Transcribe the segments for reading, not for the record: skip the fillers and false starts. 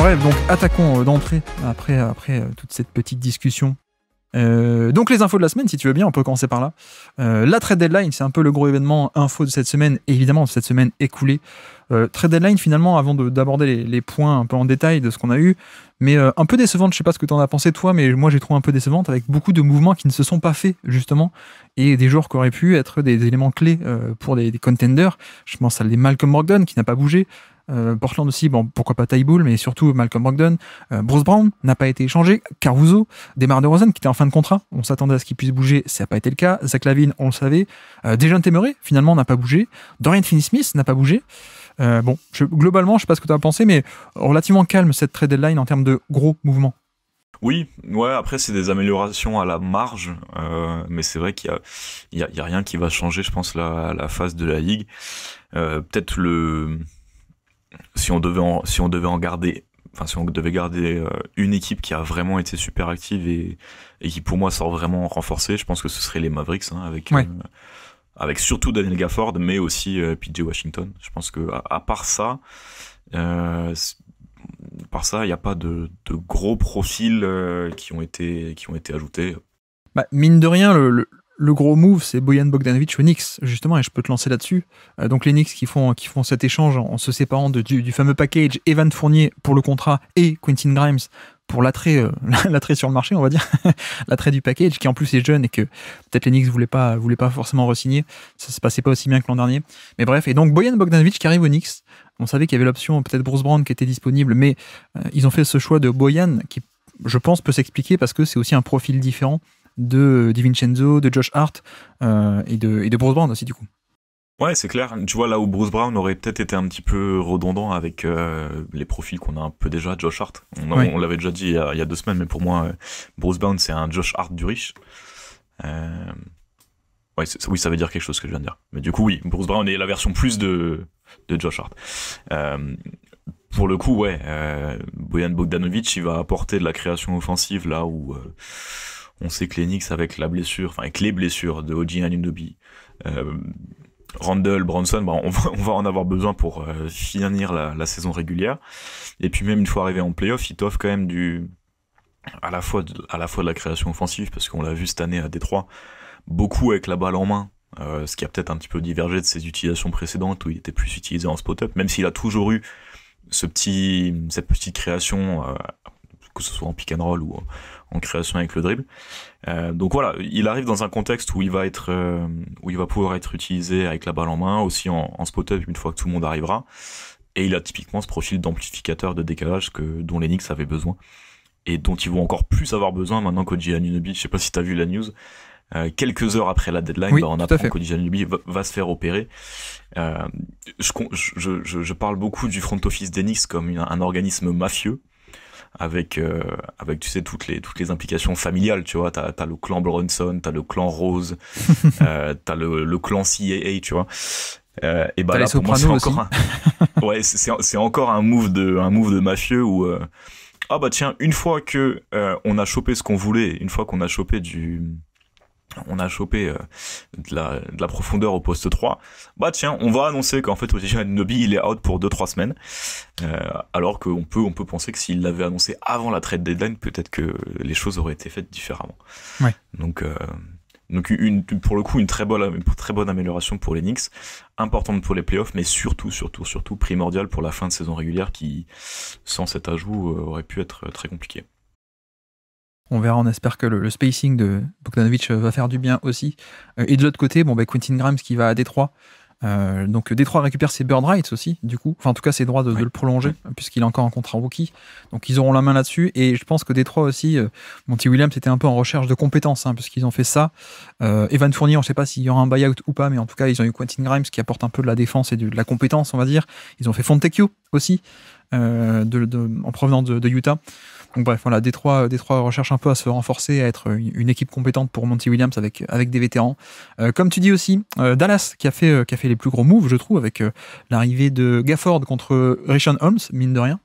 Bref, donc attaquons d'entrée après toute cette petite discussion. Donc les infos de la semaine, si tu veux bien, on peut commencer par là. La trade deadline, c'est un peu le gros événement info de cette semaine, et évidemment de cette semaine écoulée. Trade deadline, finalement, avant d'aborder les points un peu en détail de ce qu'on a eu, mais un peu décevante, je sais pas ce que tu en as pensé toi, mais moi j'ai trouvé un peu décevante avec beaucoup de mouvements qui ne se sont pas faits, justement, et des joueurs qui auraient pu être des éléments clés pour des contenders. Je pense à Malcolm Brogdon qui n'a pas bougé. Portland aussi, bon, pourquoi pas Ty Bull, mais surtout Malcolm Brogdon. Bruce Brown n'a pas été échangé. Caruso, DeMar DeRozan qui était en fin de contrat, on s'attendait à ce qu'il puisse bouger, ça n'a pas été le cas. Zach LaVine, on le savait. Dejounte Murray, finalement, n'a pas bougé. Dorian Finney-Smith n'a pas bougé. Globalement, je sais pas ce que tu as pensé, mais relativement calme cette trade deadline en termes de gros mouvements. Oui, ouais, après c'est des améliorations à la marge, mais c'est vrai qu'il y a rien qui va changer, je pense, la phase de la ligue. Peut-être si on devait garder une équipe qui a vraiment été super active et qui pour moi sort vraiment renforcée, je pense que ce serait les Mavericks, avec surtout Daniel Gafford, mais aussi PJ Washington. Je pense que à part ça, il n'y a pas de gros profils qui ont été ajoutés. Bah, mine de rien, le gros move, c'est Bojan Bogdanovic aux Knicks, justement, et je peux te lancer là-dessus. Donc les Knicks qui font cet échange en se séparant du fameux package Evan Fournier pour le contrat et Quentin Grimes pour l'attrait sur le marché, on va dire, l'attrait du package, qui en plus est jeune et que peut-être les Knicks voulaient pas forcément re-signer. Ça se passait pas aussi bien que l'an dernier. Mais bref, et donc Bojan Bogdanovic qui arrive aux Knicks. On savait qu'il y avait l'option peut-être Bruce Brown qui était disponible, mais ils ont fait ce choix de Bojan qui, je pense, peut s'expliquer parce que c'est aussi un profil différent de DiVincenzo, de Josh Hart et de Bruce Brown aussi, du coup. Ouais, c'est clair. Tu vois, là où Bruce Brown aurait peut-être été un petit peu redondant avec les profils qu'on a un peu déjà, Josh Hart. On l'avait déjà dit il y a 2 semaines, mais pour moi, Bruce Brown, c'est un Josh Hart du riche. Oui, ça veut dire quelque chose que je viens de dire. Mais du coup, oui, Bruce Brown est la version plus de Josh Hart. Pour le coup, Bojan Bogdanovic, il va apporter de la création offensive là où on sait que les Knicks, avec les blessures de OG Anunoby, Randle, Bronson, on va en avoir besoin pour finir la saison régulière. Et puis même une fois arrivé en playoff, il t'offre quand même à la fois de la création offensive, parce qu'on l'a vu cette année à Détroit, beaucoup avec la balle en main, ce qui a peut-être un petit peu divergé de ses utilisations précédentes où il était plus utilisé en spot-up, même s'il a toujours eu cette petite création, que ce soit en pick and roll ou en création avec le dribble. Donc voilà, il arrive dans un contexte où il va pouvoir être utilisé avec la balle en main, aussi en spot-up une fois que tout le monde arrivera. Et il a typiquement ce profil d'amplificateur de décalage dont les Knicks avaient besoin et dont ils vont encore plus avoir besoin maintenant qu'OG Anunoby. Je sais pas si t'as vu la news. Quelques heures après la deadline, on apprend qu'OG Anunoby va se faire opérer. Je parle beaucoup du front office des Knicks comme un organisme mafieux. Avec tu sais toutes les implications familiales, tu vois, t'as le clan Bronson, t'as le clan Rose, t'as le clan CAA, tu vois, et bah là pour moi c'est encore c'est encore un move de mafieux où une fois que on a chopé ce qu'on voulait, une fois qu'on a chopé de la profondeur au poste 3, on va annoncer qu'en fait OG Anunoby il est out pour 2-3 semaines, alors qu'on peut penser que s'il l'avait annoncé avant la trade deadline, peut-être que les choses auraient été faites différemment. Ouais. Donc pour le coup une très bonne amélioration pour les Knicks, importante pour les playoffs, mais surtout primordiale pour la fin de saison régulière qui, sans cet ajout, aurait pu être très compliqué. On verra, on espère que le spacing de Bogdanovic va faire du bien aussi. Et de l'autre côté, Quentin Grimes qui va à Détroit. Donc Détroit récupère ses bird rights aussi, du coup. Enfin, en tout cas, ses droits de le prolonger, puisqu'il est encore en contrat rookie. Donc ils auront la main là-dessus. Et je pense que Détroit aussi, Monty Williams était un peu en recherche de compétences, puisqu'ils ont fait ça. Evan Fournier, on ne sait pas s'il y aura un buyout ou pas, mais en tout cas, ils ont eu Quentin Grimes qui apporte un peu de la défense et de la compétence, on va dire. Ils ont fait Fontecchio aussi, en provenance de Utah. Donc bref, voilà, Détroit recherche un peu à se renforcer, à être une équipe compétente pour Monty Williams avec des vétérans. Comme tu dis aussi, Dallas qui a fait les plus gros moves, je trouve, avec l'arrivée de Gafford contre Richaun Holmes, mine de rien,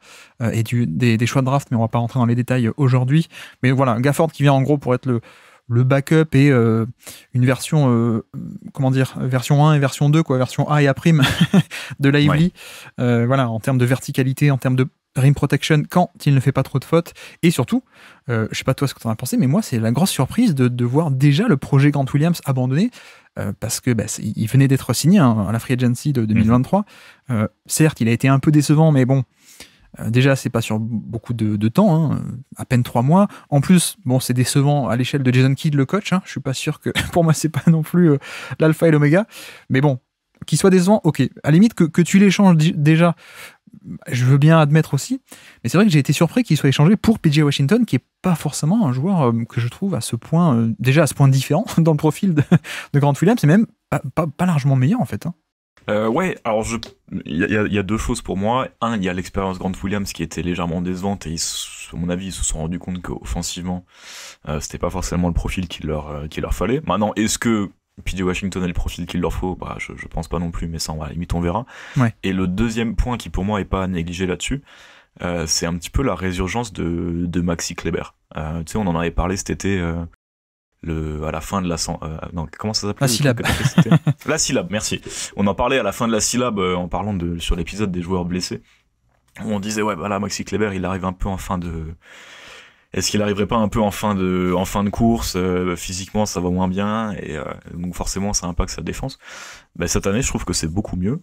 et des choix de draft, mais on va pas rentrer dans les détails aujourd'hui. Mais voilà, Gafford qui vient en gros pour être le backup et une version version 1 et version 2, version A et A' de Lively. Voilà, en termes de verticalité, en termes de rim protection quand il ne fait pas trop de fautes. Et surtout, je sais pas toi ce que tu en as pensé, mais moi, c'est la grosse surprise de voir déjà le projet Grant Williams abandonné, parce que il venait d'être signé à la Free Agency de 2023. Certes, il a été un peu décevant, mais bon, déjà, c'est pas sur beaucoup de temps, hein, à peine 3 mois. En plus, bon, c'est décevant à l'échelle de Jason Kidd, le coach. Hein. Je suis pas sûr que, pour moi, c'est pas non plus l'alpha et l'oméga. Mais bon, qu'il soit décevant, ok. À la limite, que tu l'échanges déjà, je veux bien admettre aussi. Mais c'est vrai que j'ai été surpris qu'il soit échangé pour PJ Washington, qui est pas forcément un joueur que je trouve à ce point, déjà à ce point différent dans le profil de Grant Williams, et même pas largement meilleur, en fait. Hein. Ouais, alors il y a deux choses pour moi. Un, il y a l'expérience Grant Williams qui était légèrement décevante et à mon avis, ils se sont rendus compte qu'offensivement, c'était pas forcément le profil qu'il leur fallait. Maintenant, est-ce que PJ Washington a le profil qu'il leur faut? Je pense pas non plus, mais ça, à la limite, on verra. Ouais. Et le deuxième point qui pour moi est pas à négliger là-dessus, c'est un petit peu la résurgence de Maxi Kleber. Tu sais, on en avait parlé cet été. À la fin de la non, comment ça s'appelle? La syllabe. La syllabe, merci. On en parlait à la fin de la syllabe en parlant sur l'épisode des joueurs blessés. Où on disait là Maxi Kleber, il arrive un peu en fin de. Est-ce qu'il arriverait pas un peu en fin de course, physiquement ça va moins bien et donc forcément ça impacte sa défense. Cette année je trouve que c'est beaucoup mieux.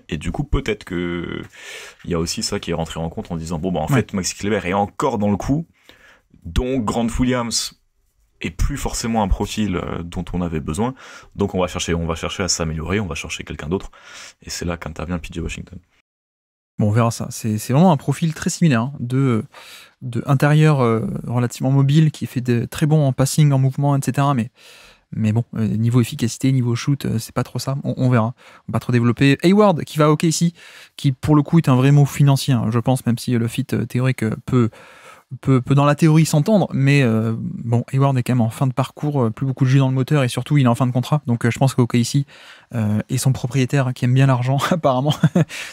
Et du coup peut-être que il y a aussi ça qui est rentré en compte en disant en fait Maxi Kleber est encore dans le coup, donc Grant Williams et plus forcément un profil dont on avait besoin, donc on va chercher à s'améliorer, on va chercher quelqu'un d'autre, et c'est là qu'intervient PJ Washington. Bon, on verra ça. C'est vraiment un profil très similaire, hein, de intérieur relativement mobile, qui fait de très bon en passing, en mouvement, etc. Mais bon, niveau efficacité, niveau shoot, c'est pas trop ça. On verra. On va pas trop développer. Hayward qui va à OKC, qui pour le coup est un vrai mot financier, hein, je pense, même si le fit théorique peut dans la théorie s'entendre, mais Hayward est quand même en fin de parcours, plus beaucoup de jus dans le moteur, et surtout il est en fin de contrat, donc je pense qu'OKC et son propriétaire qui aime bien l'argent apparemment,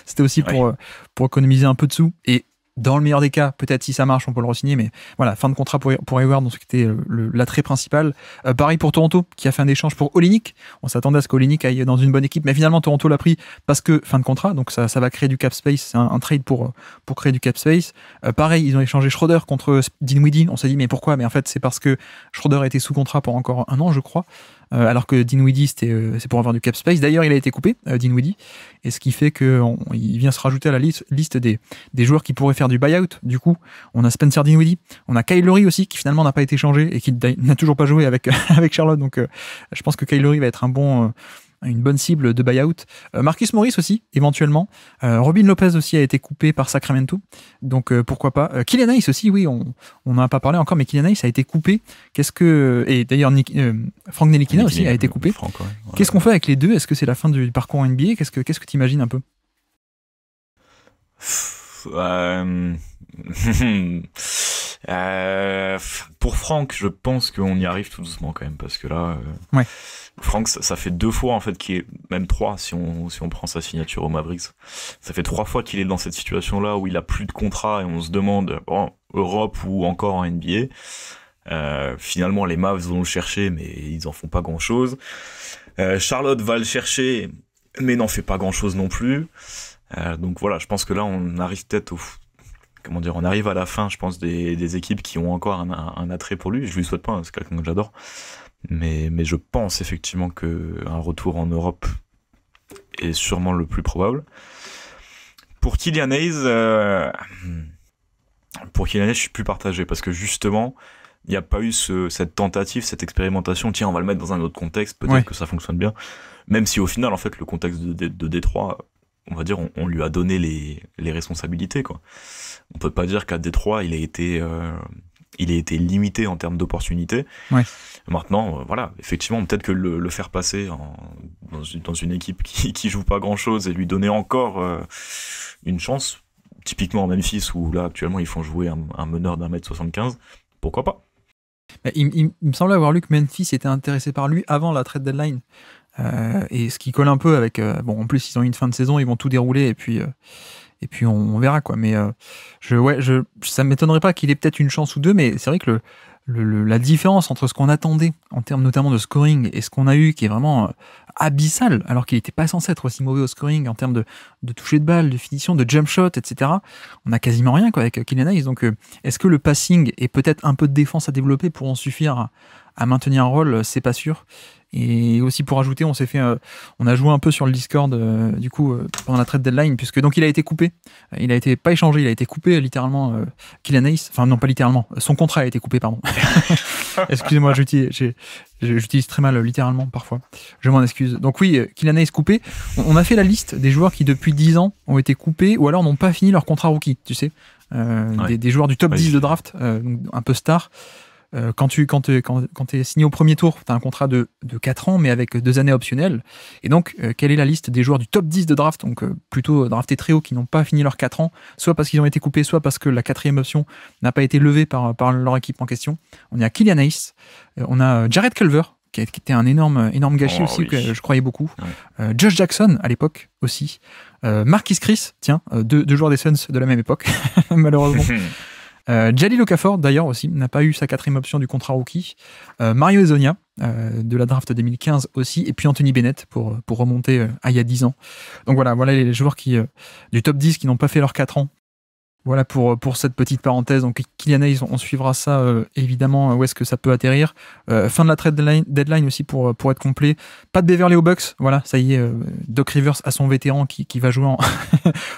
c'était aussi pour économiser un peu de sous, et dans le meilleur des cas, peut-être si ça marche, on peut le re-signer, mais voilà, fin de contrat pour Hayward, donc c'était l'attrait principal. Pareil pour Toronto, qui a fait un échange pour Olynyk. On s'attendait à ce qu'Olynyk aille dans une bonne équipe, mais finalement Toronto l'a pris parce que fin de contrat, donc ça va créer du cap space, c'est un trade pour créer du cap space. Pareil, ils ont échangé Schroeder contre Dinwiddie, on s'est dit mais pourquoi? Mais en fait c'est parce que Schroeder était sous contrat pour encore 1 an, je crois. Alors que Dinwiddie, c'est pour avoir du cap space. D'ailleurs, il a été coupé, Dinwiddie, et ce qui fait qu'il vient se rajouter à la liste des joueurs qui pourraient faire du buyout. Du coup, on a Spencer Dinwiddie, on a Kyle Lowry aussi, qui finalement n'a pas été changé et qui n'a toujours pas joué avec Charlotte. Donc, je pense que Kyle Lowry va être une bonne cible de buyout. Marcus Morris aussi, éventuellement. Robin Lopez aussi a été coupé par Sacramento, donc pourquoi pas. Killian Hayes aussi, oui, on n'en a pas parlé encore, mais Killian Hayes a été coupé. Et d'ailleurs, Frank Ntilikina aussi a été coupé. Franck, ouais. Qu'est-ce qu'on fait avec les deux? Est-ce que c'est la fin du parcours en NBA? Qu'est-ce que tu imagines un peu? Pour Franck, je pense qu'on y arrive tout doucement quand même, parce que là, Franck, ça fait 2 fois en fait qu'il est, même 3 si on prend sa signature au Mavericks. Ça fait 3 fois qu'il est dans cette situation-là où il a plus de contrat et on se demande Europe ou encore en NBA. Finalement, les Mavs vont le chercher, mais ils en font pas grand-chose. Charlotte va le chercher, mais n'en fait pas grand-chose non plus. Donc voilà, je pense que là, on arrive peut-être on arrive à la fin, je pense, des équipes qui ont encore un attrait pour lui. Je lui souhaite pas, c'est quelqu'un que j'adore. Mais je pense effectivement qu'un retour en Europe est sûrement le plus probable. Pour Killian Hayes, je suis plus partagé, parce que justement, il n'y a pas eu cette tentative, cette expérimentation. Tiens, on va le mettre dans un autre contexte, peut-être que ça fonctionne bien. Même si au final, en fait, le contexte de Détroit, on va dire, on lui a donné les responsabilités, quoi. On peut pas dire qu'à Détroit, il a été limité en termes d'opportunités. Ouais. Maintenant, voilà, effectivement, peut-être que le faire passer dans une équipe qui joue pas grand-chose et lui donner encore une chance, typiquement en Memphis, où là, actuellement, ils font jouer un meneur d'1m75, pourquoi pas? Il me semblait avoir lu que Memphis était intéressé par lui avant la trade deadline. Et ce qui colle un peu avec... en plus, ils ont eu une fin de saison, ils vont tout dérouler, et puis on verra, quoi. Mais ça m'étonnerait pas qu'il ait peut-être une chance ou deux, mais c'est vrai que la différence entre ce qu'on attendait en termes notamment de scoring et ce qu'on a eu qui est vraiment abyssal, alors qu'il n'était pas censé être aussi mauvais au scoring en termes de toucher de balle, de finition, de jump shot, etc. On a quasiment rien quoi, avec Killian Hayes. Donc est-ce que le passing et peut-être un peu de défense à développer pourront suffire à maintenir un rôle? C'est pas sûr. Et aussi pour ajouter, on a joué un peu sur le Discord du coup pendant la trade deadline, puisque donc il a été coupé, il a été pas échangé, il a été coupé littéralement. Killian Hayes, enfin non pas littéralement, son contrat a été coupé, pardon. Excusez-moi, j'utilise très mal littéralement parfois. Je m'en excuse. Donc oui, Killian Hayes coupé. On a fait la liste des joueurs qui depuis 10 ans ont été coupés ou alors n'ont pas fini leur contrat rookie, tu sais, des joueurs du top 10 de draft, un peu star. Quand t'es signé au premier tour, t'as un contrat de 4 ans, mais avec 2 années optionnelles. Et donc, quelle est la liste des joueurs du top 10 de draft, donc plutôt draftés très haut, qui n'ont pas fini leurs 4 ans, soit parce qu'ils ont été coupés, soit parce que la 4e option n'a pas été levée par leur équipe en question. On est à Killian Hayes, on a Jared Culver, qui était un énorme gâchis aussi, que je croyais beaucoup. Ouais. Josh Jackson, à l'époque, aussi. Marquis Chris, tiens, deux joueurs des Suns de la même époque, malheureusement. Jalil Okafor d'ailleurs aussi n'a pas eu sa 4e option du contrat rookie. Mario Hezonja de la draft 2015 aussi, et puis Anthony Bennett pour remonter à il y a 10 ans. Donc voilà les joueurs du top 10 qui n'ont pas fait leurs 4 ans. Voilà pour cette petite parenthèse. Donc Killian Hayes, on suivra ça évidemment, où est-ce que ça peut atterrir. Fin de la trade deadline aussi pour être complet. Pas de Beverley aux Bucks, voilà, ça y est, Doc Rivers a son vétéran qui va jouer en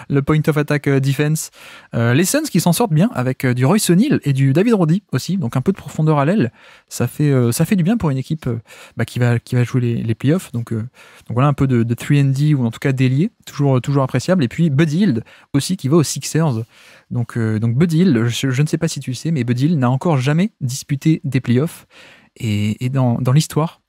le point of attack defense. Les Suns qui s'en sortent bien avec du Royce O'Neal et du David Roddy aussi, donc un peu de profondeur à l'aile. Ça fait du bien pour une équipe qui va jouer les playoffs. Donc voilà un peu de 3&D ou en tout cas d'ailier, toujours appréciable. Et puis Buddy Hield aussi qui va aux Sixers. Donc Buddy Hield, je ne sais pas si tu le sais, mais Buddy Hield n'a encore jamais disputé des playoffs. Et dans l'histoire,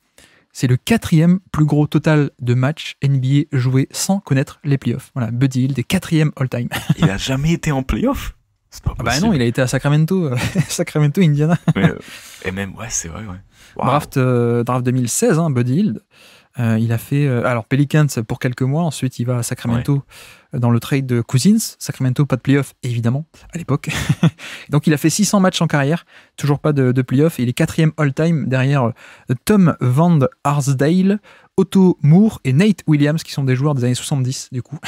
c'est le 4e plus gros total de matchs NBA joués sans connaître les playoffs. Voilà, Buddy Hield est 4e all-time. Il a jamais été en playoff? C'est pas possible. Bah non, il a été à Sacramento, Indiana. Et même, ouais, c'est vrai, ouais. Wow. Draft 2016, Buddy Hield. Il a fait Pelicans pour quelques mois, ensuite il va à Sacramento dans le trade de Cousins. Sacramento, pas de playoff évidemment à l'époque. Donc il a fait 600 matchs en carrière, toujours pas de playoff, et il est 4e all-time derrière Tom Van Arsdale, Otto Moore et Nate Williams, qui sont des joueurs des années 70 du coup.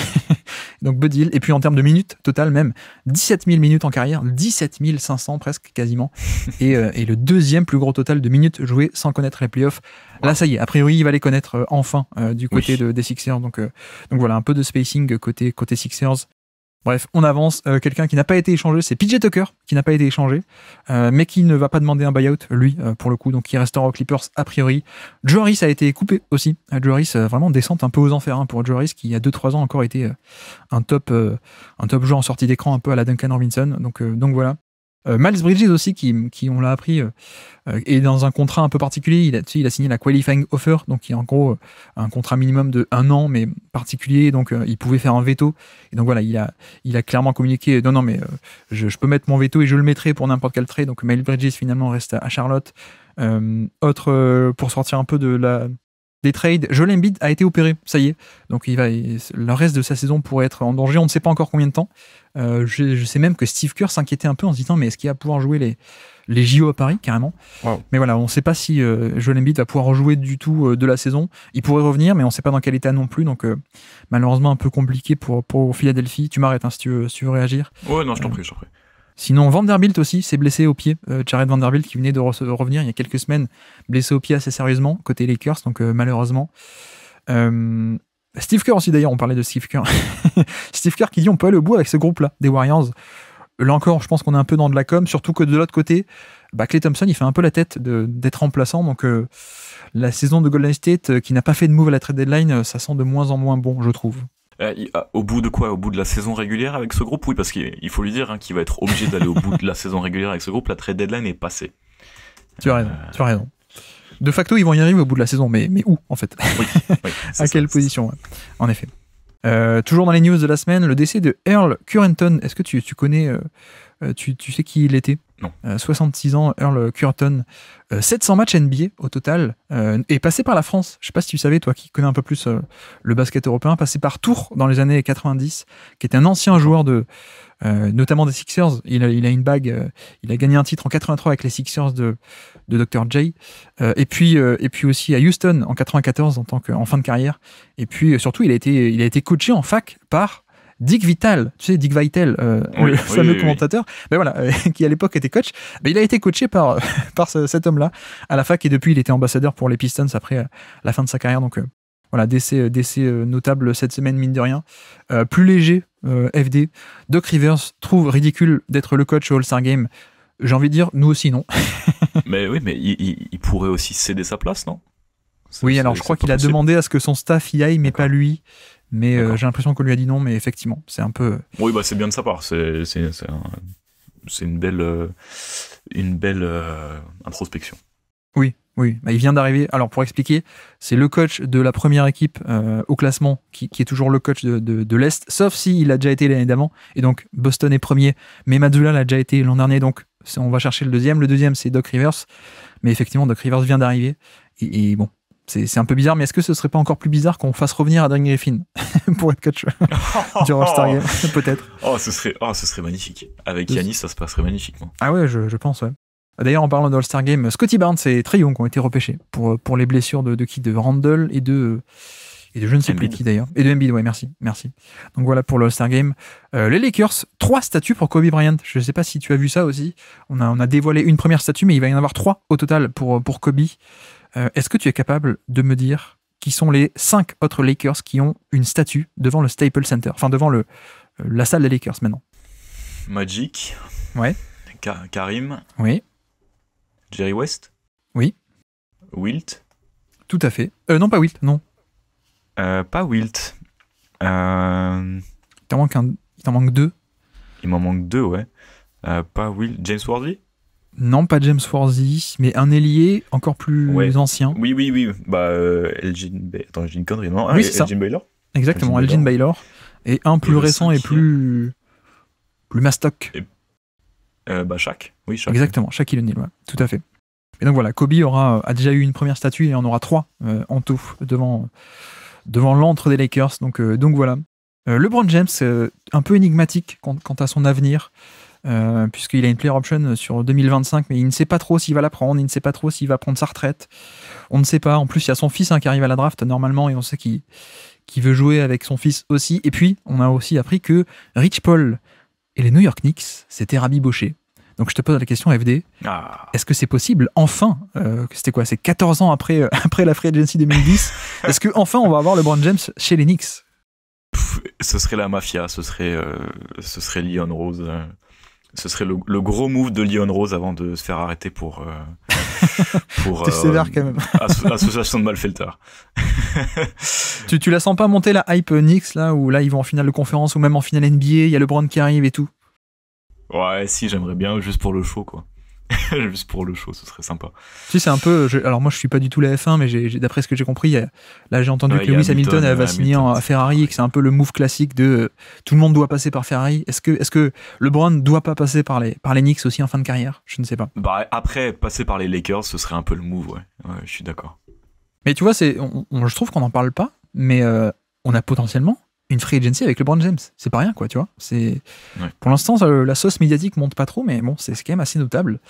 Donc Buddy Hield, et puis en termes de minutes total même, 17 000 minutes en carrière, 17 500 presque quasiment, et le 2e plus gros total de minutes jouées sans connaître les playoffs. Là ça y est, a priori il va les connaître enfin du côté des Sixers, donc voilà un peu de spacing côté Sixers. Bref, on avance. Quelqu'un qui n'a pas été échangé, c'est PJ Tucker, qui n'a pas été échangé, mais qui ne va pas demander un buyout, lui, pour le coup, donc il restera aux Clippers a priori. Joe Harris a été coupé aussi. Joe Harris, vraiment descente un peu aux enfers pour Joe Harris, qui il y a 2-3 ans encore été un top joueur en sortie d'écran, un peu à la Duncan Robinson. Donc voilà. Miles Bridges aussi, qui on l'a appris, est dans un contrat un peu particulier. Il a signé la qualifying offer, donc qui est en gros un contrat minimum de 1 an, mais particulier, donc il pouvait faire un veto. Et donc voilà, il a clairement communiqué, non mais je peux mettre mon veto et je le mettrai pour n'importe quel trade. Donc Miles Bridges finalement reste à Charlotte. Pour sortir un peu des trades, Joel Embiid a été opéré, ça y est. Donc le reste de sa saison pourrait être en danger. On ne sait pas encore combien de temps. Je sais même que Steve Kerr s'inquiétait un peu en se disant, mais est-ce qu'il va pouvoir jouer les JO à Paris carrément? Wow. Mais voilà, on ne sait pas si Joel Embiid va pouvoir rejouer du tout de la saison. Il pourrait revenir, mais on ne sait pas dans quel état non plus. Donc malheureusement un peu compliqué pour Philadelphie. Tu m'arrêtes si tu veux réagir. Ouais, non, je t'en prie. Sinon, Vanderbilt aussi s'est blessé au pied. Jared Vanderbilt qui venait de revenir il y a quelques semaines, blessé au pied assez sérieusement, côté Lakers, donc malheureusement. Steve Kerr aussi d'ailleurs, on parlait de Steve Kerr. Steve Kerr qui dit on peut aller au bout avec ce groupe-là, des Warriors. Là encore, je pense qu'on est un peu dans de la com, surtout que de l'autre côté, Klay Thompson, il fait un peu la tête d'être remplaçant, donc la saison de Golden State qui n'a pas fait de move à la trade deadline, ça sent de moins en moins bon, je trouve. Au bout de quoi? Au bout de la saison régulière avec ce groupe? Oui, parce qu'il faut lui dire qu'il va être obligé d'aller au bout de la saison régulière avec ce groupe. La trade deadline est passée. Tu as raison. De facto, ils vont y arriver au bout de la saison, mais où en fait? Oui, à quelle position? En effet. Toujours dans les news de la semaine, le décès de Earl Cureton. Est-ce que tu connais, tu sais qui il était? Non. 66 ans, Earl Cureton. 700 matchs NBA au total, et passé par la France. Je sais pas si tu savais, toi qui connais un peu plus le basket européen, passé par Tours dans les années 90, qui était un ancien joueur de notamment des Sixers. Il a une bague, il a gagné un titre en 83 avec les Sixers de Dr. J. Et puis aussi à Houston en 94 en fin de carrière. Et puis surtout, il a été coaché en fac par Dick Vitale, tu sais, Dick Vitale, le fameux commentateur, ben voilà, qui à l'époque était coach, ben il a été coaché par cet homme-là à la fac, et depuis il était ambassadeur pour les Pistons après la fin de sa carrière. Donc voilà, décès notable cette semaine, mine de rien. Plus léger, FD, Doc Rivers trouve ridicule d'être le coach au All-Star Game. J'ai envie de dire, nous aussi non. Mais oui, mais il pourrait aussi céder sa place, non? Oui, alors je crois qu'il a demandé à ce que son staff y aille, mais pas lui. Mais j'ai l'impression qu'on lui a dit non, mais effectivement, c'est un peu... Oui, bah c'est bien de sa part, c'est une belle introspection. Oui, bah, il vient d'arriver. Alors pour expliquer, c'est le coach de la première équipe au classement qui est toujours le coach de l'Est, sauf s'il a déjà été l'année d'avant, et donc Boston est premier, mais Mazzulla l'a déjà été l'an dernier, donc on va chercher le deuxième. Le deuxième, c'est Doc Rivers, mais effectivement, Doc Rivers vient d'arriver, et bon, c'est un peu bizarre, mais est-ce que ce serait pas encore plus bizarre qu'on fasse revenir Adrian Griffin pour être coach du All-Star Game? Peut-être. Ce serait magnifique. Avec Giannis, ça se passerait magnifiquement. Ah ouais, je pense, ouais. D'ailleurs, en parlant de All-Star Game, Scottie Barnes et Trae Young ont été repêchés pour les blessures de qui? De Randle et de je ne sais plus qui d'ailleurs. Et de Embiid, ouais, merci. Donc voilà pour le All-Star Game. Les Lakers, 3 statues pour Kobe Bryant. Je ne sais pas si tu as vu ça aussi. On a dévoilé une première statue, mais il va y en avoir 3 au total pour Kobe. Est-ce que tu es capable de me dire qui sont les 5 autres Lakers qui ont une statue devant le Staples Center, enfin devant la salle des Lakers maintenant? Magic. Ouais. Karim. Oui. Jerry West. Oui. Wilt. Tout à fait. Non, pas Wilt, non. Pas Wilt. Il t'en manque 2. Il m'en manque 2, ouais. Pas Wilt. James Worthy. Non, pas James Worthy, mais un ailier encore plus ancien. Oui. Bah, Attends, j'ai une connerie, non? Oui, c'est ça. Elgin Baylor. Exactement, Elgin Baylor. Et un plus récent et plus mastoc. Bah, Shaq. Oui, Shaq. Exactement, Shaquille O'Neal, ouais, tout à fait. Et donc voilà, Kobe a déjà eu une première statue et on aura 3 en tout devant l'antre des Lakers. Donc voilà. LeBron James, un peu énigmatique quant à son avenir. Puisqu'il a une player option sur 2025, mais il ne sait pas trop s'il va la prendre, il ne sait pas trop s'il va prendre sa retraite, on ne sait pas. En plus, il y a son fils qui arrive à la draft normalement, et on sait qu'il veut jouer avec son fils aussi. Et puis, on a aussi appris que Rich Paul et les New York Knicks s'étaient rabibochés. Donc je te pose la question, FD, est-ce que c'est possible, enfin, c'était quoi, c'est 14 ans après la Free Agency 2010, est-ce que enfin on va avoir LeBron James chez les Knicks? Ce serait la mafia, ce serait Leon Rose. Ce serait le gros move de Leon Rose avant de se faire arrêter pour T'es sévère quand même. Association de malfaiteurs. tu la sens pas monter la hype Knicks là, où là ils vont en finale de conférence ou même en finale NBA, il y a LeBron qui arrive et tout? Ouais, si, j'aimerais bien, juste pour le show, quoi. Juste pour le show, ce serait sympa. Tu sais, c'est un peu... alors moi, je suis pas du tout la F1, mais d'après ce que j'ai compris, là, j'ai entendu que Lewis Hamilton va signer à Ferrari, et que c'est un peu le move classique de tout le monde doit passer par Ferrari. Est-ce que LeBron ne doit pas passer par les Knicks aussi en fin de carrière? Je ne sais pas. Bah, après, passer par les Lakers, ce serait un peu le move, ouais. Ouais, je suis d'accord. Mais tu vois, je trouve qu'on n'en parle pas, mais on a potentiellement une free agency avec LeBron James. C'est pas rien, quoi, tu vois. Pour l'instant, la sauce médiatique monte pas trop, mais bon, c'est quand même assez notable.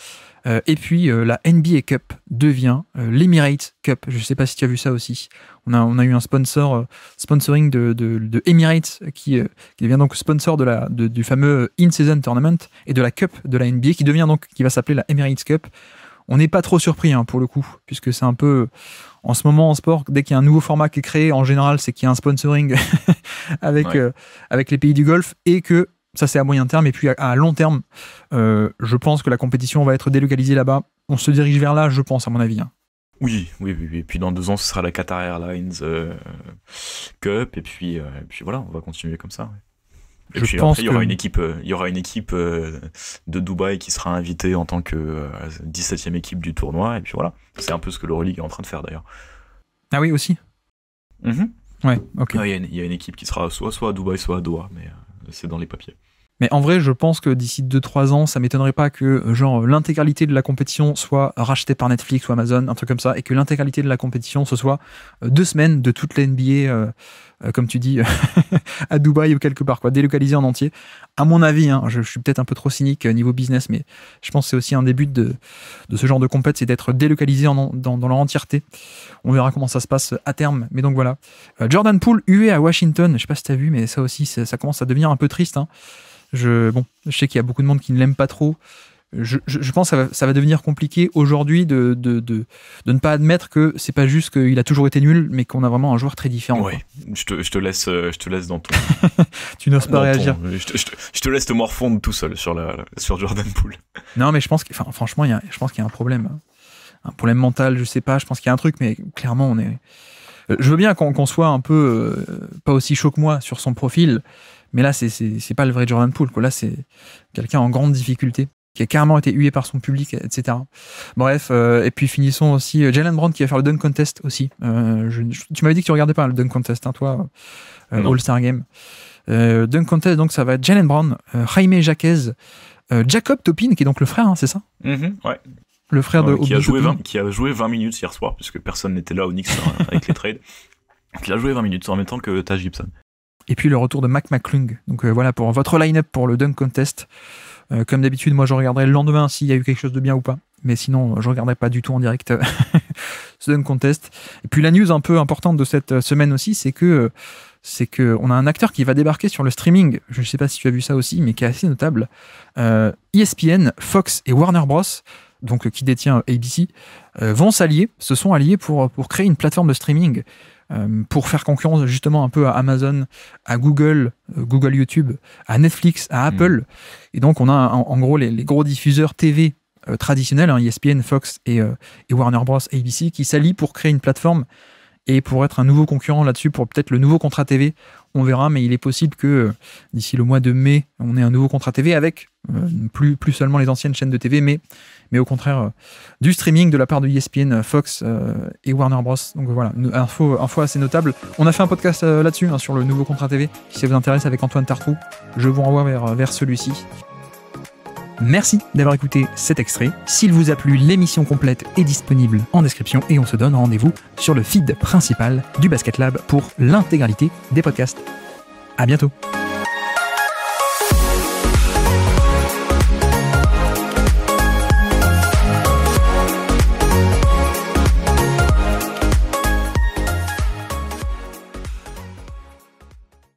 Et puis, la NBA Cup devient l'Emirates Cup. Je sais pas si tu as vu ça aussi. On a eu un sponsoring de Emirates qui devient donc sponsor du fameux In-Season Tournament et de la Cup de la NBA qui va s'appeler la Emirates Cup. On n'est pas trop surpris, pour le coup, puisque c'est un peu... En ce moment, en sport, dès qu'il y a un nouveau format qui est créé, en général, c'est qu'il y a un sponsoring avec les pays du Golfe, et que ça, c'est à moyen terme. Et puis, à long terme, je pense que la compétition va être délocalisée là-bas. On se dirige vers là, je pense, à mon avis. Oui. Et puis, dans 2 ans, ce sera la Qatar Airlines Cup. Et puis voilà, on va continuer comme ça. Et puis après, il y aura une équipe de Dubaï qui sera invitée en tant que 17e équipe du tournoi. Et puis voilà, c'est un peu ce que l'Euroleague est en train de faire d'ailleurs. Ah oui, aussi. Ouais, ok. Il y a une équipe qui sera soit à Dubaï, soit à Doha, mais c'est dans les papiers. Mais en vrai, je pense que d'ici 2-3 ans, ça m'étonnerait pas que genre l'intégralité de la compétition soit rachetée par Netflix ou Amazon, un truc comme ça, et que l'intégralité de la compétition, ce soit 2 semaines de toute la NBA, comme tu dis, à Dubaï ou quelque part, quoi, délocalisée en entier. À mon avis, hein, je suis peut-être un peu trop cynique niveau business, mais je pense que c'est aussi un des buts de ce genre de compète, c'est d'être délocalisé dans leur entièreté. On verra comment ça se passe à terme, mais donc voilà. Jordan Poole, hué à Washington, je sais pas si t'as vu, mais ça aussi, ça commence à devenir un peu triste, hein. Je sais qu'il y a beaucoup de monde qui ne l'aime pas trop. Je pense que ça va devenir compliqué aujourd'hui de ne pas admettre que c'est pas juste qu'il a toujours été nul, mais qu'on a vraiment un joueur très différent. Ouais, je te laisse dans ton. Tu n'oses pas réagir. Je te laisse te morfondre tout seul sur Jordan Poole. Non, mais je pense franchement, je pense qu'il y a un problème mental. Je sais pas. Je pense qu'il y a un truc, mais clairement, on est. Je veux bien qu'on soit un peu pas aussi chaud que moi sur son profil. Mais là, c'est pas le vrai Jordan Poole, quoi. Là, c'est quelqu'un en grande difficulté, qui a carrément été hué par son public, etc. Bref, et puis finissons aussi Jaylen Brown qui va faire le dunk contest aussi. Tu m'avais dit que tu regardais pas le dunk contest, hein, toi, All-Star Game. Dunk contest, donc ça va être Jaylen Brown, Jaime Jaquez, Jacob Toppin, qui est donc le frère, hein, c'est ça? Ouais. Le frère de qui a joué 20 minutes hier soir, puisque personne n'était là au Knicks avec les trades. Il a joué 20 minutes en même temps que Taj Gibson. Et puis le retour de Mac McClung. Donc voilà pour votre line-up pour le dunk contest. Comme d'habitude, moi je regarderai le lendemain s'il y a eu quelque chose de bien ou pas. Mais sinon, je regarderai pas du tout en direct ce dunk contest. Et puis la news un peu importante de cette semaine aussi, c'est que on a un acteur qui va débarquer sur le streaming. Je ne sais pas si tu as vu ça aussi, mais qui est assez notable. ESPN, Fox et Warner Bros., donc qui détient ABC, se sont alliés pour créer une plateforme de streaming. Pour faire concurrence justement un peu à Amazon, à Google YouTube, à Netflix, à Apple. Et donc on a en gros les gros diffuseurs TV traditionnels, hein, ESPN, Fox et Warner Bros, ABC, qui s'allient pour créer une plateforme et pour être un nouveau concurrent là-dessus, pour peut-être le nouveau contrat TV. On verra, mais il est possible que d'ici le mois de mai, on ait un nouveau contrat TV avec plus seulement les anciennes chaînes de TV, mais au contraire du streaming de la part de ESPN, Fox et Warner Bros. Donc voilà, info assez notable. On a fait un podcast là-dessus, hein, sur le nouveau contrat TV. Si ça vous intéresse, avec Antoine Tartrou, je vous renvoie vers celui-ci. Merci d'avoir écouté cet extrait. S'il vous a plu, l'émission complète est disponible en description et on se donne rendez-vous sur le feed principal du Basket Lab pour l'intégralité des podcasts. À bientôt.